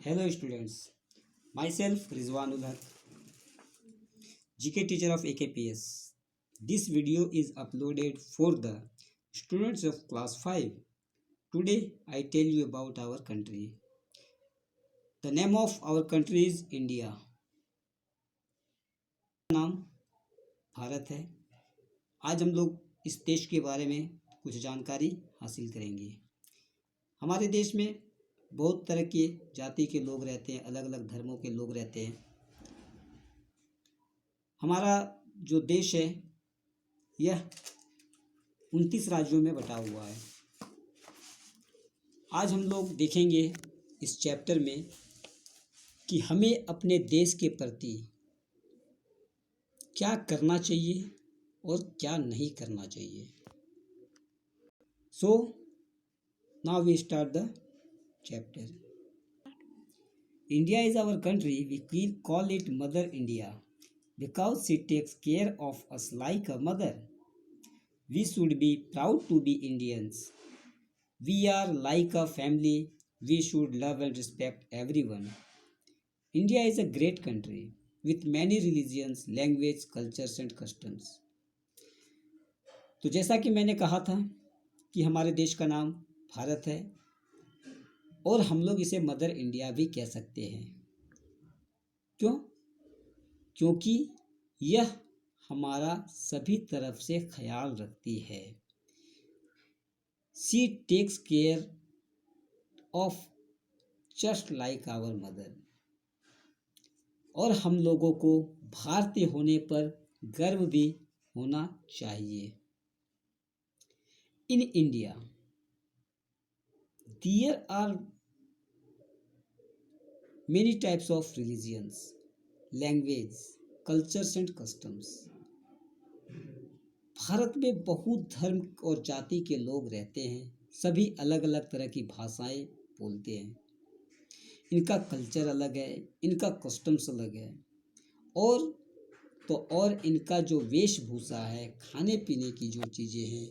Hello students, myself Rizwanul Haq, GK teacher of AKPS. This video is uploaded for the students of class 5. Today I tell you about our country. The name of our country is India. नाम भारत है। आज हम लोग इस देश के बारे में कुछ जानकारी हासिल करेंगे। हमारे देश में बहुत तरह के जाति के लोग रहते हैं, अलग अलग धर्मों के लोग रहते हैं। हमारा जो देश है यह 29 राज्यों में बटा हुआ है। आज हम लोग देखेंगे इस चैप्टर में कि हमें अपने देश के प्रति क्या करना चाहिए और क्या नहीं करना चाहिए। So now we start the chapter. India is our country. We call it Mother India because she takes care of us like a mother. We should be proud to be Indians. We are like a family. We should love and respect everyone. India is a great country with many religions, language, cultures and customs. तो जैसा कि मैंने कहा था कि हमारे देश का नाम भारत है और हम लोग इसे मदर इंडिया भी कह सकते हैं। क्यों? क्योंकि यह हमारा सभी तरफ से ख्याल रखती है। She takes care of just like our mother. और हम लोगों को भारतीय होने पर गर्व भी होना चाहिए। In India, there are many types of religions, language, cultures and customs. Bharat में बहुत धर्म और जाति के लोग रहते हैं। सभी अलग अलग तरह की भाषाएं बोलते हैं। इनका कल्चर अलग है, इनका कस्टम्स अलग है और इनका जो वेशभूषा है, खाने पीने की जो चीज़ें हैं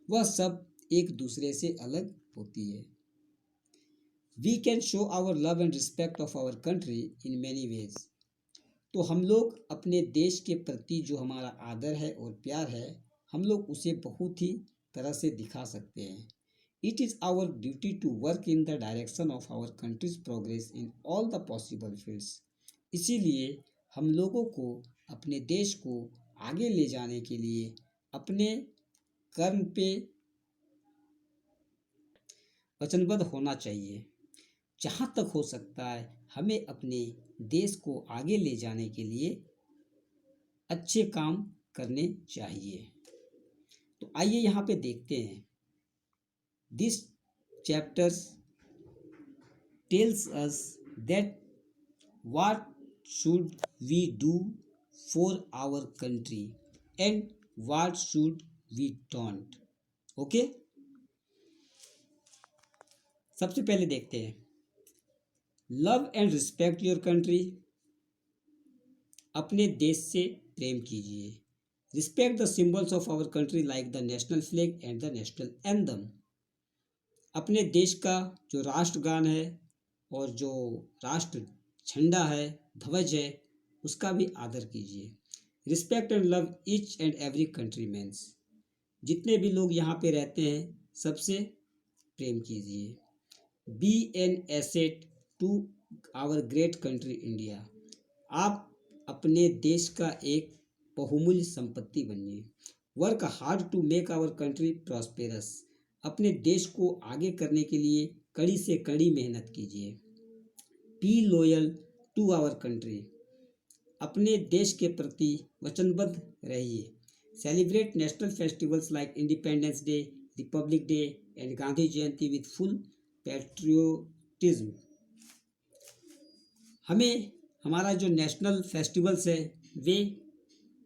वह सब एक दूसरे से अलग होती है। We can show our love and respect of our country in many ways. तो हम लोग अपने देश के प्रति जो हमारा आदर है और प्यार है, हम लोग उसे बहुत ही तरह से दिखा सकते हैं। It is our duty to work in the direction of our country's progress in all the possible fields. इसीलिए हम लोगों को अपने देश को आगे ले जाने के लिए अपने कर्म पे वचनबद्ध होना चाहिए। जहाँ तक हो सकता है हमें अपने देश को आगे ले जाने के लिए अच्छे काम करने चाहिए। तो आइए यहाँ पे देखते हैं। This chapter tells us that what should we do for our country and what should we don't. Okay? सबसे पहले देखते हैं। Love and respect your country. अपने देश से प्रेम कीजिए। Respect the symbols of our country like the national flag and the national anthem. अपने देश का जो राष्ट्रगान है और जो राष्ट्र झंडा है, ध्वज है, उसका भी आदर कीजिए। Respect and love each and every countrymans. जितने भी लोग यहाँ पे रहते हैं सबसे प्रेम कीजिए। Be an asset to our great country India. आप अपने देश का एक बहुमूल्य संपत्ति बनिए। Work hard to make our country prosperous. अपने देश को आगे करने के लिए कड़ी से कड़ी मेहनत कीजिए। Be loyal to our country. अपने देश के प्रति वचनबद्ध रहिए। Celebrate national festivals like Independence Day, Republic Day and Gandhi Jayanti with full patriotism. हमें हमारा जो नेशनल फेस्टिवल्स है वे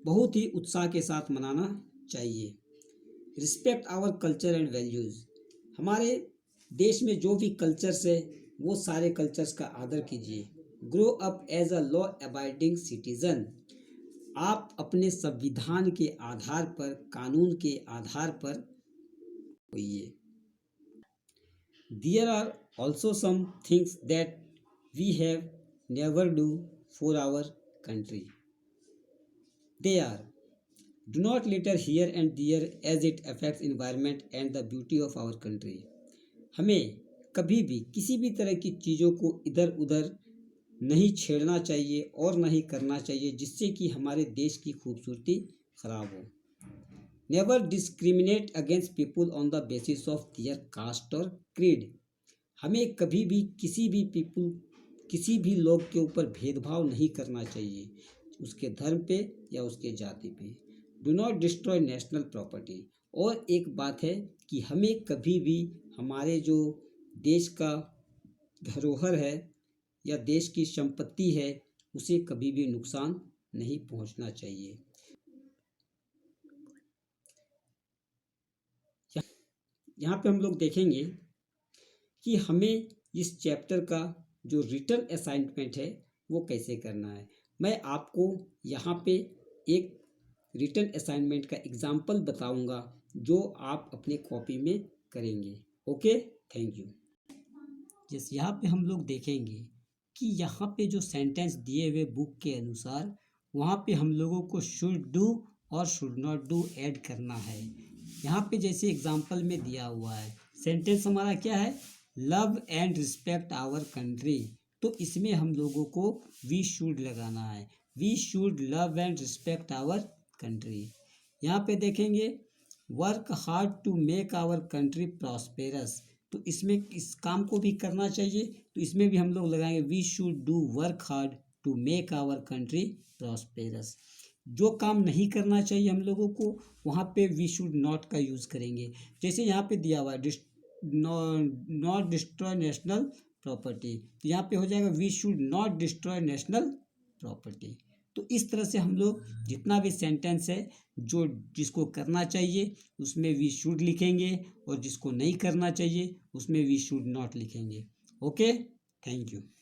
बहुत ही उत्साह के साथ मनाना चाहिए। Respect our culture and values. हमारे देश में जो भी कल्चर्स है वो सारे कल्चर्स का आदर कीजिए। Grow up as a law abiding citizen. आप अपने संविधान के आधार पर, कानून के आधार पर होइए। There are also some things that we have never do for our country. They are: do not litter here and there as it affects environment and the beauty of our country. हमें कभी भी किसी भी तरह की चीज़ों को इधर उधर नहीं छेड़ना चाहिए और नहीं करना चाहिए जिससे कि हमारे देश की खूबसूरती खराब हो. Never discriminate against people on the basis of their caste और क्रीड. हमें कभी भी किसी भी लोग के ऊपर भेदभाव नहीं करना चाहिए, उसके धर्म पे या उसके जाति पे. Do not destroy national property. और एक बात है कि हमें कभी भी हमारे जो देश का धरोहर है या देश की संपत्ति है उसे कभी भी नुकसान नहीं पहुंचना चाहिए. यहाँ पे हम लोग देखेंगे कि हमें इस चैप्टर का जो रिटन असाइनमेंट है वो कैसे करना है. मैं आपको यहाँ पे एक रिटन असाइनमेंट का एग्जाम्पल बताऊँगा जो आप अपने कॉपी में करेंगे. Okay, thank you. जैसे यहाँ पे हम लोग देखेंगे कि यहाँ पे जो सेंटेंस दिए हुए बुक के अनुसार वहाँ पे हम लोगों को शुड डू और शुड नॉट डू ऐड करना है. यहाँ पे जैसे एग्जाम्पल में दिया हुआ है, सेंटेंस हमारा क्या है, love and respect our country. तो इसमें हम लोगों को वी शुड लगाना है. We should love and respect our country. यहाँ पे देखेंगे work hard to make our country prosperous. तो इसमें इस काम को भी करना चाहिए, तो इसमें भी हम लोग लगाएंगे we should do work hard to make our country prosperous. जो काम नहीं करना चाहिए हम लोगों को वहाँ पे वी शुड नॉट का यूज़ करेंगे. जैसे यहाँ पे दिया हुआ है नॉट डिस्ट्रॉय नेशनल प्रॉपर्टी, तो यहाँ पे हो जाएगा we should not destroy national property. तो इस तरह से हम लोग जितना भी सेंटेंस है जो जिसको करना चाहिए उसमें वी शुड लिखेंगे और जिसको नहीं करना चाहिए उसमें वी शुड नॉट लिखेंगे. Okay, thank you.